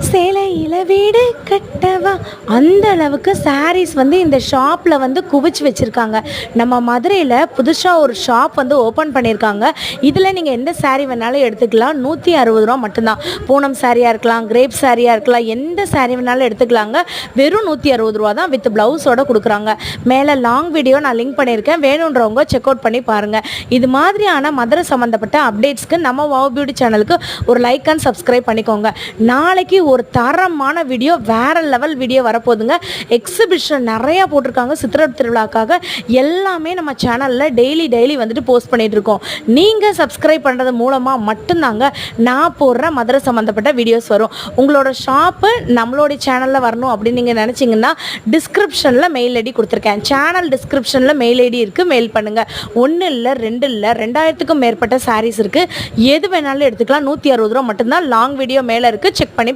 சேலையில் வீடு கட்டவா அந்த அளவுக்கு சாரீஸ் வந்து இந்த ஷாப்பில் வந்து குவிச்சு வச்சுருக்காங்க. நம்ம மதுரையில் புதுசாக ஒரு ஷாப் வந்து ஓப்பன் பண்ணியிருக்காங்க. இதில் நீங்கள் எந்த சாரீ வேணாலும் எடுத்துக்கலாம். 160 ரூபா மட்டும்தான். பூனம் சாரியாக இருக்கலாம், கிரேப் சாரியாக இருக்கலாம், எந்த சாரீ வேணாலும் எடுத்துக்கலாங்க. வெறும் 160 ரூபா தான் வித் ப்ளவுஸோடு கொடுக்குறாங்க. மேலே லாங் வீடியோ நான் லிங்க் பண்ணியிருக்கேன், வேணுன்றவங்க செக் அவுட் பண்ணி பாருங்கள். இது மாதிரியான மதுரை சம்மந்தப்பட்ட அப்டேட்ஸ்க்கு நம்ம வாவ் பியூட்டி சேனலுக்கு ஒரு லைக் அண்ட் சப்ஸ்கிரைப் பண்ணிக்கோங்க. நாளைக்கு ஒரு தரமான வீடியோ, வேற லெவல் வீடியோ வரப்போகுதுங்க. எக்ஸிபிஷன் நிறையா போட்டிருக்காங்க சித்திரை திருவிழாக்காக. எல்லாமே நம்ம சேனலில் டெய்லி வந்துட்டு போஸ்ட் பண்ணிட்டு இருக்கோம். நீங்கள் சப்ஸ்கிரைப் பண்ணுறது மூலமாக மட்டும்தாங்க நான் போடுற மதுரை சம்மந்தப்பட்ட வீடியோஸ் வரும். உங்களோட ஷாப்பு நம்மளோட சேனலில் வரணும் அப்படின்னு நீங்கள் நினச்சிங்கன்னா டிஸ்கிரிப்ஷனில் மெயில் ஐடி கொடுத்துருக்கேன். சேனல் டிஸ்கிரிப்ஷனில் மெயில் ஐடி இருக்குது, மெயில் பண்ணுங்கள். 1 இல்லை 2 இல்லை 2000க்கும் மேற்பட்ட சாரீஸ் இருக்குது. எது வேணாலும் எடுத்துக்கலாம். 160 ரூபா மட்டும்தான். லாங் வீடியோ மேலே இருக்குது, செக் பண்ணி